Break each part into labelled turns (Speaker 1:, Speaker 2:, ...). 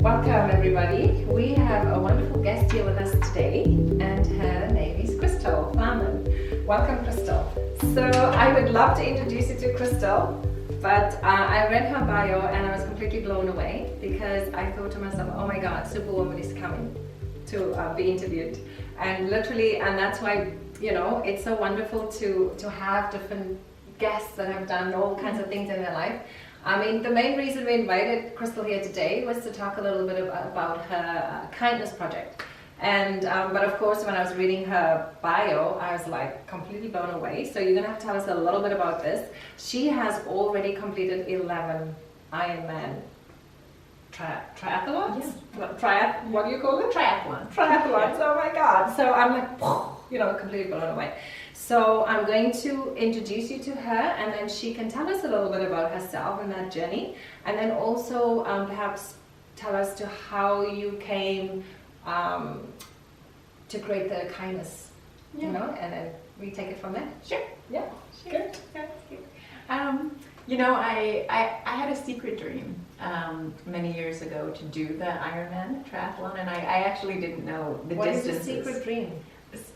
Speaker 1: Welcome everybody. We have a wonderful guest here with us today, and her name is Flaman. Welcome, Crystal. So I would love to introduce you to Crystal, but I read her bio and I was completely blown away because I thought to myself, oh my God, Superwoman is coming to be interviewed. And literally, and that's why, it's so wonderful to have different guests that have done all kinds of things in their life. I mean, the main reason we invited Crystal here today was to talk a little bit about her kindness project. And but of course, when I was reading her bio, I was like completely blown away. So you're gonna have to tell us a little bit about this. She has already completed 11 Ironman triathlons?
Speaker 2: Yeah.
Speaker 1: What do you call it?
Speaker 2: Triathlons.
Speaker 1: Triathlons, oh my God. So I'm like, completely blown away. So I'm going to introduce you to her, and then she can tell us a little bit about herself and that journey, and then also perhaps tell us to how you came to create the kindness, and then we take it from there.
Speaker 2: Sure.
Speaker 1: Yeah.
Speaker 2: Sure.
Speaker 1: Good.
Speaker 2: That's good. I had a secret dream many years ago to do the Ironman triathlon, and I actually didn't know the distances.
Speaker 1: What is a secret dream?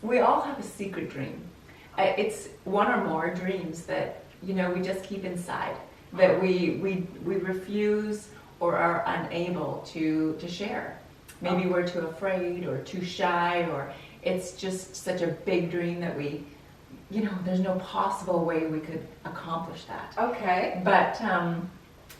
Speaker 2: We all have a secret dream. It's one or more dreams that we just keep inside, that we refuse or are unable to share. Maybe we're too afraid or too shy, or it's just such a big dream that we, there's no possible way we could accomplish that.
Speaker 1: Okay.
Speaker 2: But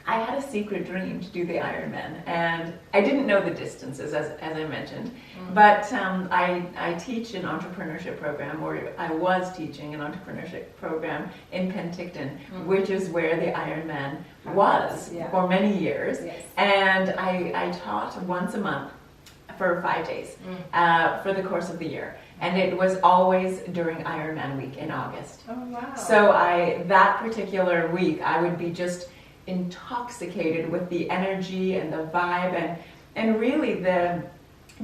Speaker 2: I had a secret dream to do the Ironman, and I didn't know the distances, as I mentioned. But I teach an entrepreneurship program, or I was teaching an entrepreneurship program in Penticton, which is where the Ironman was for many years.
Speaker 1: Yes.
Speaker 2: And I taught once a month for 5 days for the course of the year. And it was always during Ironman week in August.
Speaker 1: Oh, wow.
Speaker 2: So that particular week, I would be just intoxicated with the energy and the vibe and really the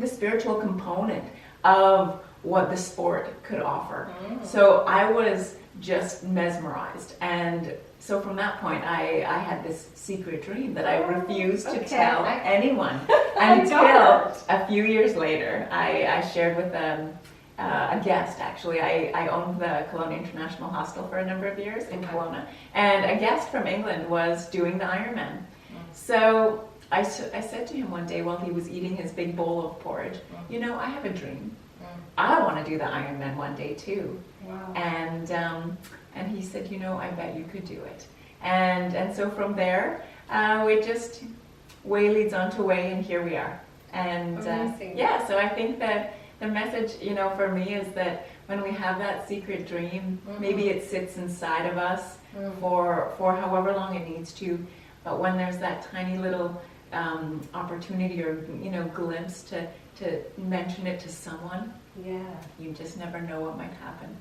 Speaker 2: spiritual component of what the sport could offer. So I was just mesmerized, and so from that point I had this secret dream that I refused to tell anyone until a few years later I shared with a guest. Actually, I owned the Kelowna International Hostel for a number of years in Kelowna, and a guest from England was doing the Ironman. So I said to him one day while he was eating his big bowl of porridge, I have a dream. I want to do the Ironman one day too.
Speaker 1: Wow.
Speaker 2: And he said, I bet you could do it. And so from there, we just way leads on to way, and here we are. And so I think that the message, for me is that when we have that secret dream, maybe it sits inside of us for however long it needs to, but when there's that tiny little opportunity or glimpse to mention it to someone, you just never know what might happen.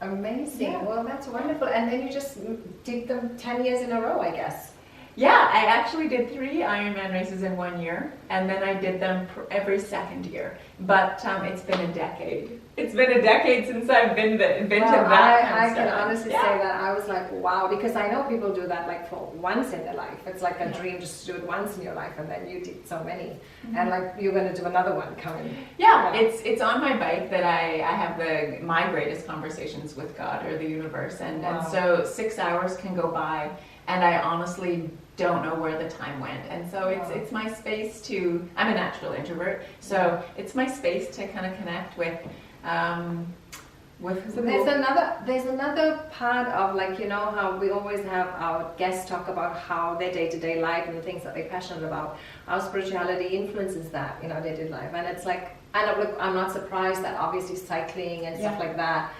Speaker 1: Amazing. Yeah. Well, that's wonderful. And then you just did them 10 years in a row, I guess.
Speaker 2: Yeah, I actually did 3 Ironman races in 1 year, and then I did them every second year. But it's been a decade. It's been a decade since I've been to that kind of
Speaker 1: I
Speaker 2: stuff.
Speaker 1: can honestly say that I was like, wow, because I know people do that like for once in their life. It's like a dream just to do it once in your life, and then you did so many, and like you're going to do another one coming.
Speaker 2: Yeah, it's on my bike that I have my greatest conversations with God or the universe, and so 6 hours can go by, and I honestly don't know where the time went. And so it's my space to, I'm a natural introvert, so it's my space to kind of connect with
Speaker 1: so there's another part of, like, how we always have our guests talk about how their day-to-day life and the things that they're passionate about, how spirituality influences that in our day-to-day life. And it's like, I'm not surprised that obviously cycling and stuff like that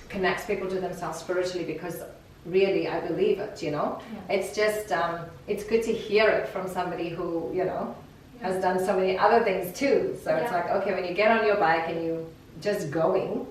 Speaker 1: connects people to themselves spiritually, because really I believe it. It's just it's good to hear it from somebody who has done so many other things too. So it's like, okay, when you get on your bike and you just going,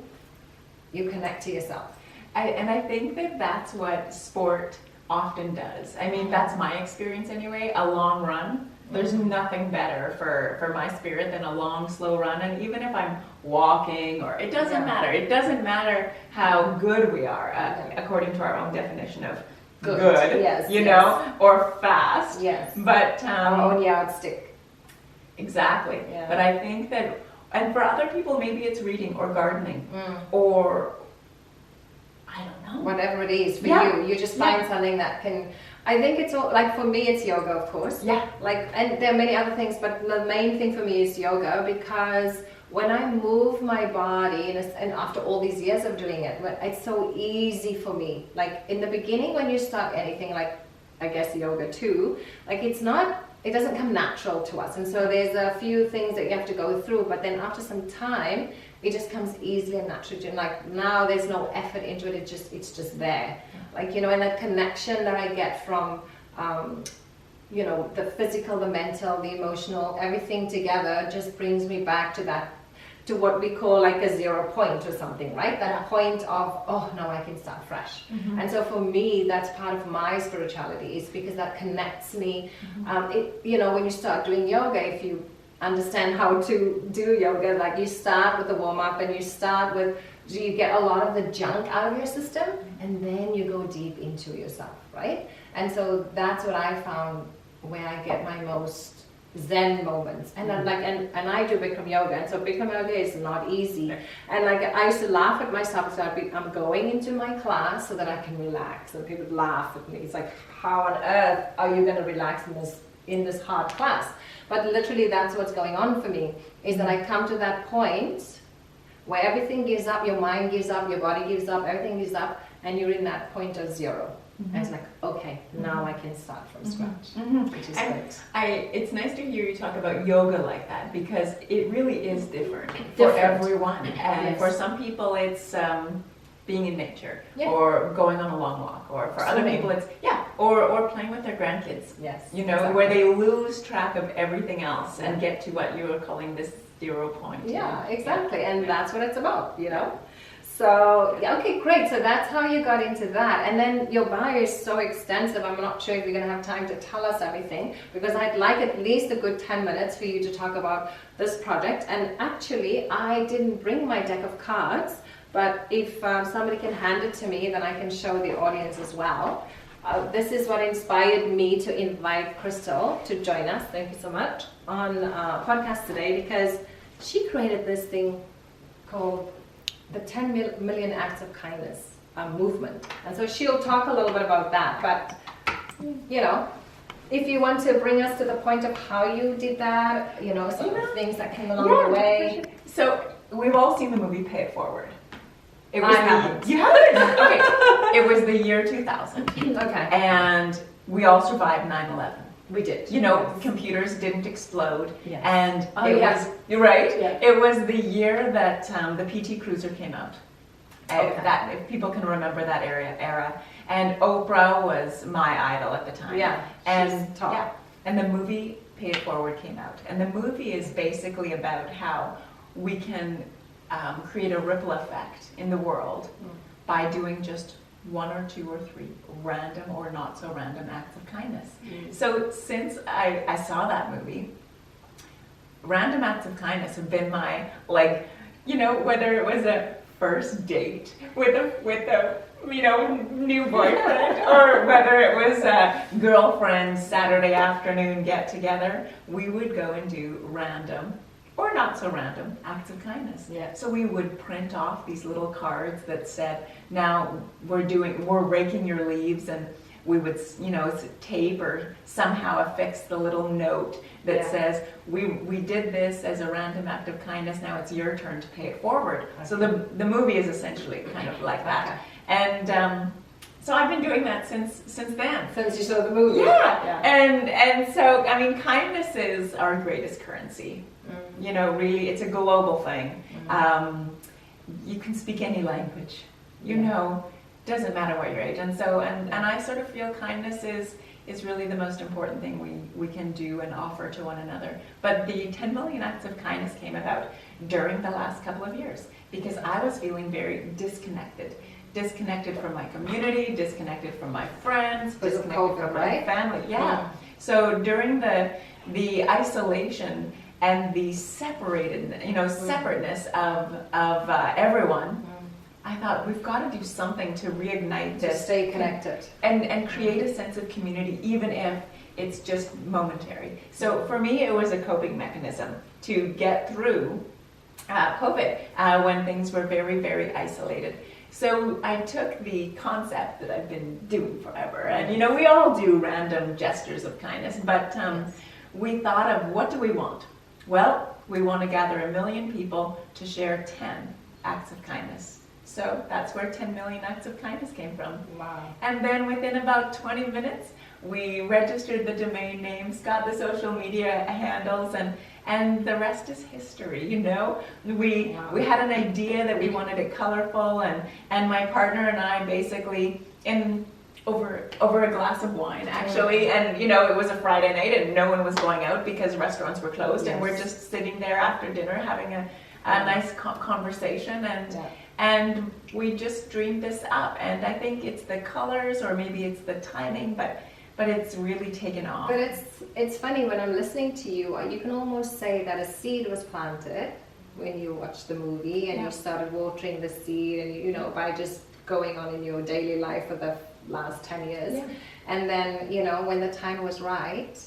Speaker 1: you connect to yourself.
Speaker 2: I think that's what sport often does. I mean, that's my experience anyway. A long run, there's nothing better for my spirit than a long, slow run. And even if I'm walking, or it doesn't matter. It doesn't matter how good we are, according to our own definition of good,
Speaker 1: yes,
Speaker 2: you know, or fast.
Speaker 1: Yes.
Speaker 2: But
Speaker 1: our own yardstick.
Speaker 2: Exactly.
Speaker 1: Yeah.
Speaker 2: But I think that, and for other people, maybe it's reading or gardening or I don't know.
Speaker 1: Whatever it is for
Speaker 2: Yeah.
Speaker 1: you just find something that can. I think it's all, like for me it's yoga, of course.
Speaker 2: Yeah.
Speaker 1: Like, and there are many other things, but the main thing for me is yoga, because when I move my body, and after all these years of doing it, it's so easy for me. Like in the beginning, when you start anything, like I guess yoga too, like it doesn't come natural to us, and so there's a few things that you have to go through, but then after some time it just comes easily and naturally. And like now there's no effort into it, it's just there. Like, you know, and that connection that I get from you know, the physical, the mental, the emotional, everything together just brings me back to that, to what we call like a 0 point or something, right? That point of, oh, now I can start fresh. And so for me, that's part of my spirituality, is because that connects me. You know, when you start doing yoga, if you understand how to do yoga, like you start with the warm-up and you start with, you get a lot of the junk out of your system, and then you go deep into yourself, right? And so that's what I found where I get my most Zen moments. And I'm like, and I do Bikram yoga, and so Bikram yoga is not easy. And like I used to laugh at myself, so I'm going into my class so that I can relax, and people would laugh at me. It's like, how on earth are you going to relax in this hard class? But literally that's what's going on for me, is that I come to that point where everything gives up, your mind gives up, your body gives up, everything gives up, and you're in that point of 0. And it's like, okay, now I can start from scratch, which is great.
Speaker 2: It's nice to hear you talk about yoga like that, because it really is different for everyone. And for some people it's being in nature, or going on a long walk, or for other people it's, or playing with their grandkids.
Speaker 1: Yes.
Speaker 2: You know, where they lose track of everything else and get to what you were calling this 0 point.
Speaker 1: Yeah, exactly. And that's what it's about, you know? So, yeah, okay, great. So that's how you got into that. And then your bio is so extensive, I'm not sure if you're going to have time to tell us everything, because I'd like at least a good 10 minutes for you to talk about this project. And actually, I didn't bring my deck of cards, but if somebody can hand it to me, then I can show the audience as well. This is what inspired me to invite Crystal to join us, thank you so much, on podcast today, because she created this thing called the 10 million acts of kindness movement. And so she'll talk a little bit about that. But, you know, if you want to bring us to the point of how you did that, you know, some of the things that came along the way.
Speaker 2: So we've all seen the movie Pay It Forward. It was
Speaker 1: I haven't.
Speaker 2: You haven't? Okay. It was the year 2000.
Speaker 1: Okay.
Speaker 2: And we all survived 9/11.
Speaker 1: We did.
Speaker 2: You know, computers didn't explode.
Speaker 1: Yes.
Speaker 2: And you're right. Yeah. It was the year that the PT Cruiser came out. That, if people can remember that era. And Oprah was my idol at the time.
Speaker 1: Yeah.
Speaker 2: And
Speaker 1: top.
Speaker 2: Yeah. And the movie Pay It Forward came out. And the movie is basically about how we can create a ripple effect in the world by doing just 1 or 2 or 3 random or not so random acts of kindness. So since I saw that movie, random acts of kindness have been my, like, you know, whether it was a first date with a you know, new boyfriend, or whether it was a girlfriend Saturday afternoon get together, we would go and do random or not so random acts of kindness.
Speaker 1: Yeah.
Speaker 2: So we would print off these little cards that said, now we're raking your leaves, and we would, you know, tape or somehow affix the little note that says, we did this as a random act of kindness, now it's your turn to pay it forward. Okay. So the movie is essentially kind of like that. And so I've been doing that since then.
Speaker 1: Since you saw the movie.
Speaker 2: Yeah. And so, I mean, kindness is our greatest currency. You know, really, it's a global thing. You can speak any language. You know, doesn't matter what your age. And so, and I sort of feel kindness is really the most important thing we can do and offer to one another. But the 10 million acts of kindness came about during the last couple of years, because I was feeling very disconnected from my community, disconnected from my friends, disconnected from my family. Yeah. So during the isolation and the separated, you know, separateness of everyone, I thought we've got to do something to reignite this.
Speaker 1: To stay connected.
Speaker 2: And create a sense of community, even if it's just momentary. So for me, it was a coping mechanism to get through COVID when things were very, very isolated. So I took the concept that I've been doing forever, and we all do random gestures of kindness, but we thought of, what do we want? Well, we want to gather 1 million people to share 10 acts of kindness. So that's where 10 million acts of kindness came from.
Speaker 1: Wow.
Speaker 2: And then within about 20 minutes, we registered the domain names, got the social media handles, and the rest is history. We had an idea that we wanted it colorful, and my partner and I basically over a glass of wine actually, and it was a Friday night and no one was going out because restaurants were closed, and we're just sitting there after dinner having a nice conversation, and we just dreamed this up, and I think it's the colors or maybe it's the timing, but it's really taken off.
Speaker 1: But it's funny, when I'm listening to you can almost say that a seed was planted when you watched the movie and you started watering the seed, and by just going on in your daily life for the last 10 years, and then when the time was right,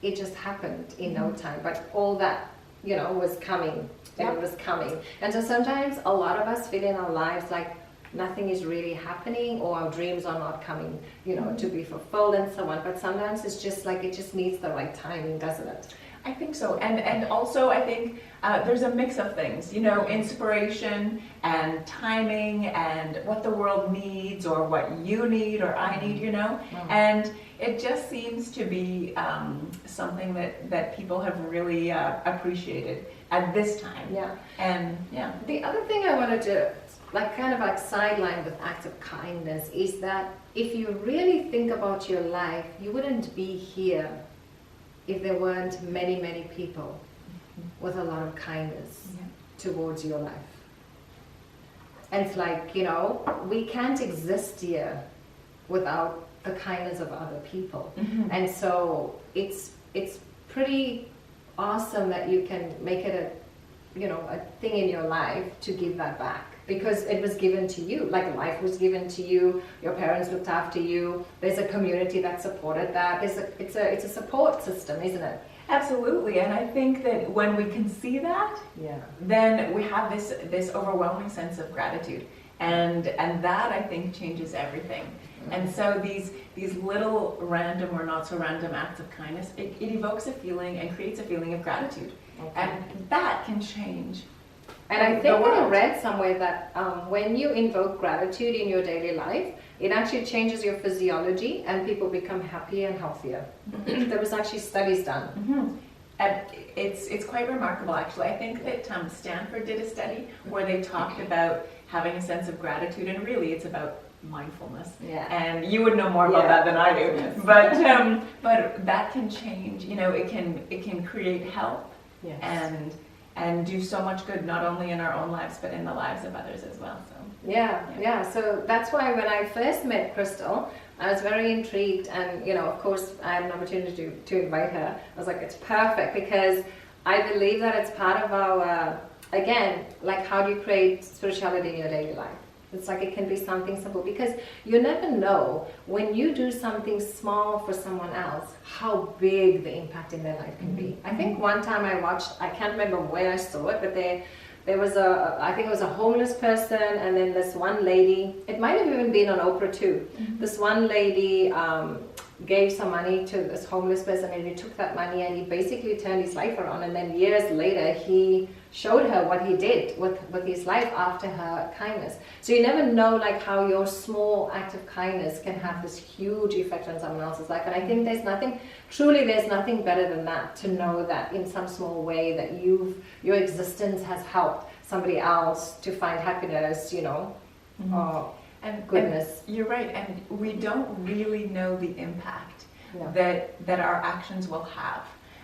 Speaker 1: it just happened in no time. But all that was coming, and it was coming. And so sometimes a lot of us feel in our lives like nothing is really happening, or our dreams are not coming, to be fulfilled and so on. But sometimes it's just like it just needs the right timing, doesn't it?
Speaker 2: I think so, and also I think there's a mix of things, inspiration and timing and what the world needs or what you need or I need, and it just seems to be something that people have really appreciated at this time.
Speaker 1: Yeah.
Speaker 2: And
Speaker 1: the other thing I wanted to sideline with acts of kindness is that if you really think about your life, you wouldn't be here if there weren't many, many people with a lot of kindness towards your life. And it's like, we can't exist here without the kindness of other people. And so it's pretty awesome that you can make it a thing in your life to give that back. Because it was given to you, like life was given to you, your parents looked after you, there's a community that supported that. It's a support system, isn't it?
Speaker 2: Absolutely, and I think that when we can see that, then we have this overwhelming sense of gratitude, and that I think changes everything. And so these little random or not so random acts of kindness, it evokes a feeling and creates a feeling of gratitude, and that can change.
Speaker 1: And I think I read somewhere that when you invoke gratitude in your daily life, it actually changes your physiology and people become happier and healthier. There was actually studies done.
Speaker 2: And it's quite remarkable, actually. I think that Stanford did a study where they talked about having a sense of gratitude, and really it's about mindfulness. And you would know more about that than I do. But that can change. It can create health and do so much good, not only in our own lives, but in the lives of others as well. So so that's why when I first met Crystal, I was very intrigued, and of course I had an opportunity to invite her. I was like, it's perfect, because I believe that it's part of our, again, like, how do you create spirituality in your daily life? It's like it can be something simple, because you never know when you do something small for someone else how big the impact in their life can be. I think one time I watched, I can't remember where I saw it, but there was I think it was a homeless person, and then this one lady, it might have even been on Oprah too. This one lady gave some money to this homeless person, and he took that money and he basically turned his life around, and then years later he showed her what he did with his life after her kindness. So you never know, like, how your small act of kindness can have this huge effect on someone else's life. And I think there's nothing better than that, to know that in some small way that your existence has helped somebody else to find happiness, or goodness. And you're right, and we don't really know the impact that our actions will have.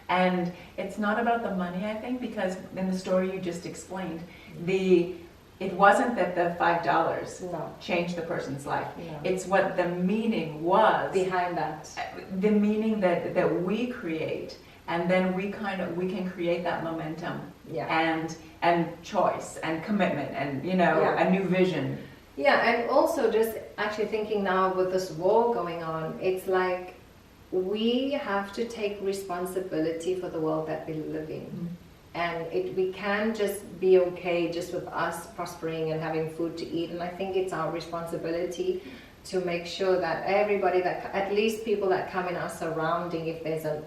Speaker 2: And it's not about the money, I think, because in the story you just explained, it wasn't that the $5 changed the person's life. It's what the meaning was
Speaker 1: behind that.
Speaker 2: The meaning that we create, and then we can create that momentum and choice and commitment and a new vision. Yeah,
Speaker 1: and also just actually thinking now with this war going on, it's like we have to take responsibility for the world that we live in. And we can just be okay just with us prospering and having food to eat. And I think it's our responsibility to make sure that everybody, that at least people that come in our surrounding, if there's a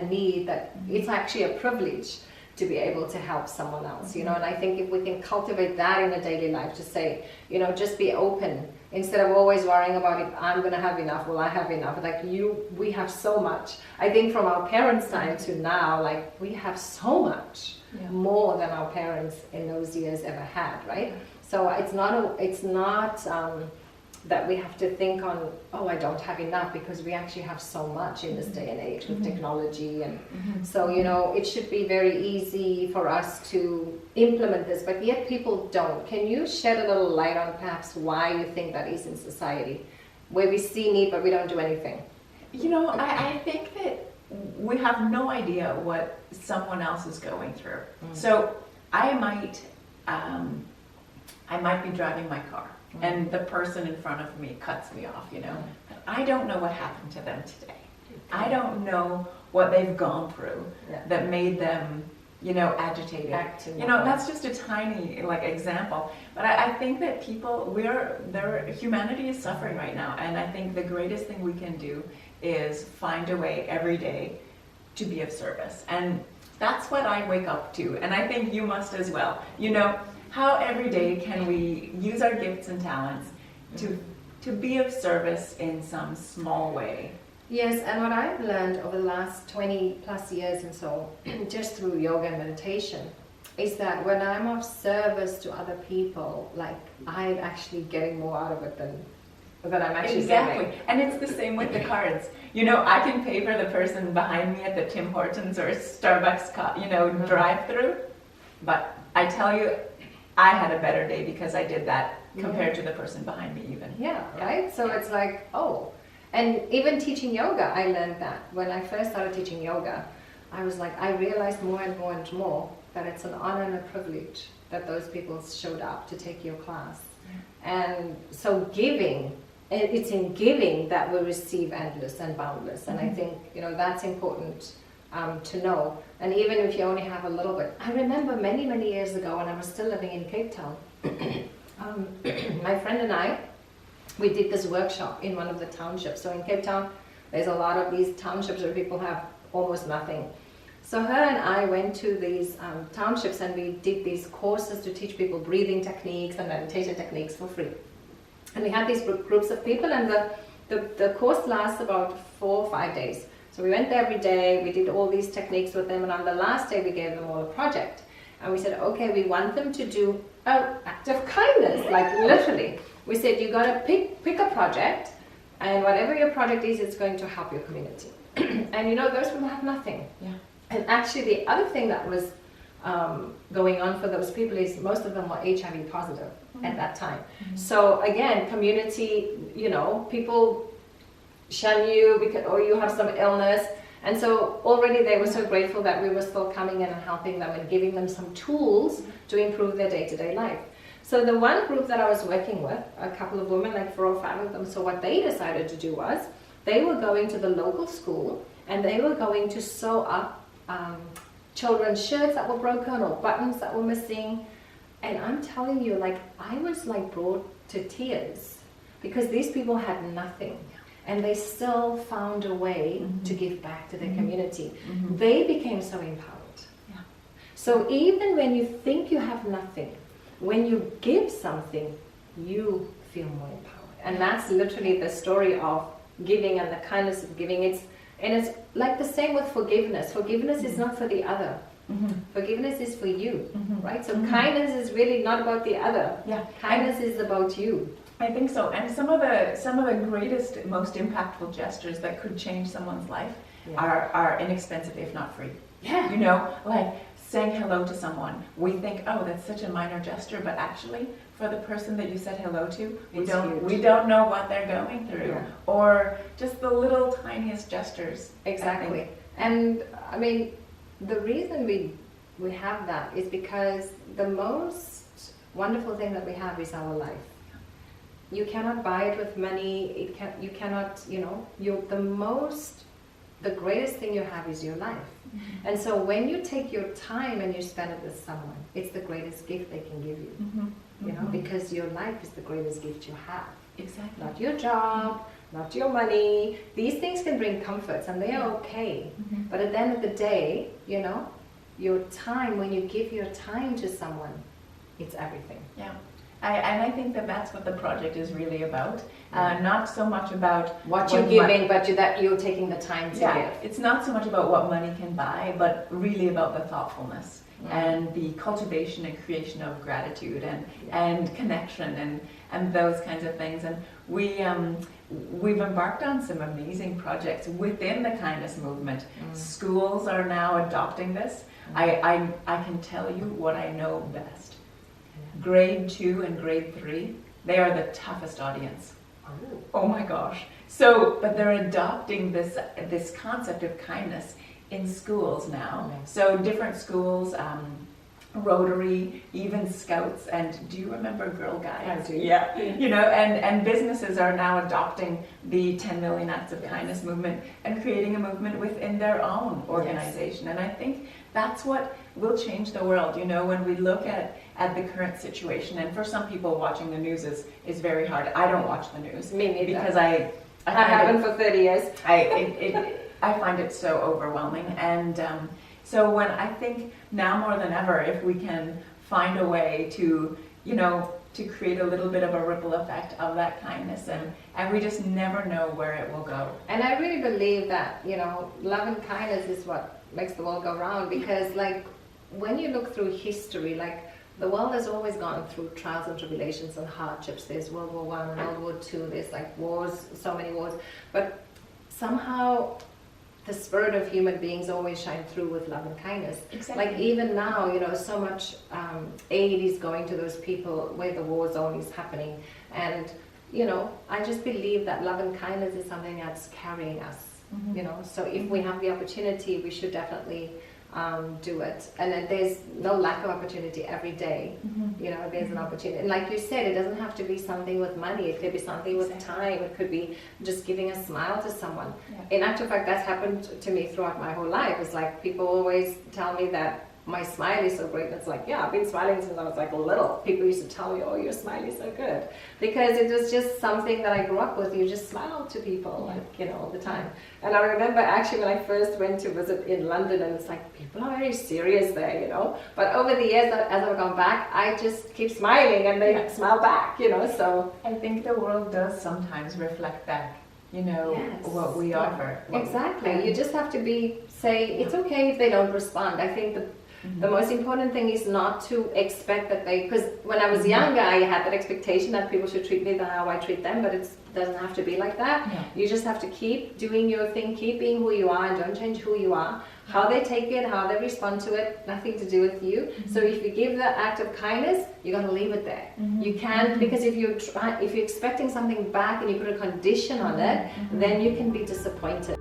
Speaker 1: need, that it's actually a privilege to be able to help someone else, you know. And I think if we can cultivate that in a daily life, to say, you know, just be open instead of always worrying about if I'm going to have enough, will I have enough? Like we have so much. I think from our parents' time to now, like we have so much more than our parents in those years ever had, right? So it's not that we have to think on, oh, I don't have enough, because we actually have so much in this day and age with technology. And so, you know, it should be very easy for us to implement this, but yet people don't. Can you shed a little light on perhaps why you think that is in society, where we see need but we don't do anything?
Speaker 2: You know, I think that we have no idea what someone else is going through. So I might be driving my car, and the person in front of me cuts me off, you know. But I don't know what happened to them today. I don't know what they've gone through that made them, you know, agitated. You know, that's just a tiny example. But I think that humanity is suffering right now, and I think the greatest thing we can do is find a way every day to be of service. And that's what I wake up to, and I think you must as well. You know, how every day can we use our gifts and talents to be of service in some small way?
Speaker 1: Yes, and what I've learned over the last 20 plus years and so, just through yoga and meditation, is that when I'm of service to other people, like I'm actually getting more out of it than I'm actually giving.
Speaker 2: And it's the same with the cards. You know, I can pay for the person behind me at the Tim Hortons or Starbucks, drive-through, but I tell you, I had a better day because I did that compared to the person behind me even.
Speaker 1: Yeah, right? So it's like, oh. And even teaching yoga, I learned that. When I first started teaching yoga, I was like, I realized more and more and more that it's an honor and a privilege that those people showed up to take your class. And so giving, it's in giving that we receive endless and boundless. And I think, you know, that's important to know. And even if you only have a little bit. I remember many, many years ago when I was still living in Cape Town, my friend and I, we did this workshop in one of the townships. So in Cape Town, there's a lot of these townships where people have almost nothing. So her and I went to these townships, and we did these courses to teach people breathing techniques and meditation techniques for free. And we had these groups of people, and the course lasts about 4 or 5 days. So we went there every day, we did all these techniques with them, and on the last day we gave them all a project. And we said, okay, we want them to do an act of kindness, like literally. We said, you got to pick a project, and whatever your project is, it's going to help your community. And you know, those people have nothing.
Speaker 2: Yeah.
Speaker 1: And actually the other thing that was going on for those people is most of them were HIV positive at that time. So again, community, you know, people shun you because, or you have some illness. And so already they were so grateful that we were still coming in and helping them and giving them some tools to improve their day-to-day life. So the one group that I was working with, a couple of women, like 4 or 5 of them, so what they decided to do was, they were going to the local school and they were going to sew up children's shirts that were broken or buttons that were missing. And I'm telling you, like, I was like brought to tears because these people had nothing. And they still found a way to give back to their community. They became so empowered.
Speaker 2: Yeah.
Speaker 1: So even when you think you have nothing, when you give something, you feel more empowered. And that's literally the story of giving and the kindness of giving. It's like the same with forgiveness. Forgiveness is not for the other. Forgiveness is for you, right? So kindness is really not about the other.
Speaker 2: Yeah.
Speaker 1: Kindness is about you.
Speaker 2: I think so. And some of the greatest, most impactful gestures that could change someone's life are inexpensive, if not free.
Speaker 1: Yeah.
Speaker 2: You know, like saying hello to someone. We think, oh, that's such a minor gesture, but actually, for the person that you said hello to, we don't know what they're going through, or just the little tiniest gestures.
Speaker 1: Exactly. And I mean, the reason we have that is because the most wonderful thing that we have is our life. You cannot buy it with money. You cannot, you know, the most the greatest thing you have is your life. And so when you take your time and you spend it with someone, it's the greatest gift they can give you. You know, because your life is the greatest gift you have.
Speaker 2: Exactly.
Speaker 1: Not your job, not your money. These things can bring comforts and they are okay. But at the end of the day, you know, your time, when you give your time to someone, it's everything.
Speaker 2: Yeah. And I think that that's what the project is really about. Not so much about
Speaker 1: what you're giving, but that you're taking the time to give.
Speaker 2: It's not so much about what money can buy, but really about the thoughtfulness and the cultivation and creation of gratitude and connection and those kinds of things. And we've embarked on some amazing projects within the kindness movement. Schools are now adopting this. I can tell you what I know best. Grade 2 and grade 3, they are the toughest audience. Oh my gosh. So, but they're adopting this concept of kindness in schools now. So different schools, Rotary, even Scouts, and do you remember Girl Guides?
Speaker 1: I do.
Speaker 2: Yeah. You know, and businesses are now adopting the 10 Million Acts of Kindness movement and creating a movement within their own organization. And I think that's what will change the world. You know, when we look at the current situation, and for some people watching the news is very hard. I don't watch the news.
Speaker 1: Me neither.
Speaker 2: Because I
Speaker 1: haven't for 30 years.
Speaker 2: I find it so overwhelming. And so when I think now more than ever, if we can find a way to, you know, to create a little bit of a ripple effect of that kindness, and we just never know where it will go.
Speaker 1: And I really believe that, you know, love and kindness is what makes the world go round, because like when you look through history, like the world has always gone through trials and tribulations and hardships. There's World War I and World War II, there's like wars, so many wars, but somehow the spirit of human beings always shine through with love and kindness.
Speaker 2: Exactly.
Speaker 1: Like even now, you know, so much aid is going to those people where the war zone is happening. And, you know, I just believe that love and kindness is something that's carrying us, you know. So if we have the opportunity, we should definitely do it. And then there's no lack of opportunity every day. You know, there's an opportunity. And like you said, it doesn't have to be something with money. It could be something with time. It could be just giving a smile to someone. In actual fact, that's happened to me throughout my whole life. It's like people always tell me that my smile is so great. And it's like, yeah, I've been smiling since I was like little. People used to tell me, oh, your smile is so good. Because it was just something that I grew up with. You just smile to people, like, you know, all the time. And I remember actually when I first went to visit in London, and it's like, people are very serious there, you know. But over the years, as I've gone back, I just keep smiling and they smile back, you know, so.
Speaker 2: I think the world does sometimes reflect back, you know, what we offer.
Speaker 1: Exactly. You just have to say, it's okay if they don't respond. I think the most important thing is not to expect that because when I was younger, I had that expectation that people should treat me how I treat them, but it doesn't have to be like that. You just have to keep doing your thing, keep being who you are, and don't change who you are. How they take it, how they respond to it, nothing to do with you. So if you give the act of kindness, you got to leave it there. You can't, because if you're expecting something back and you put a condition on it, then you can be disappointed.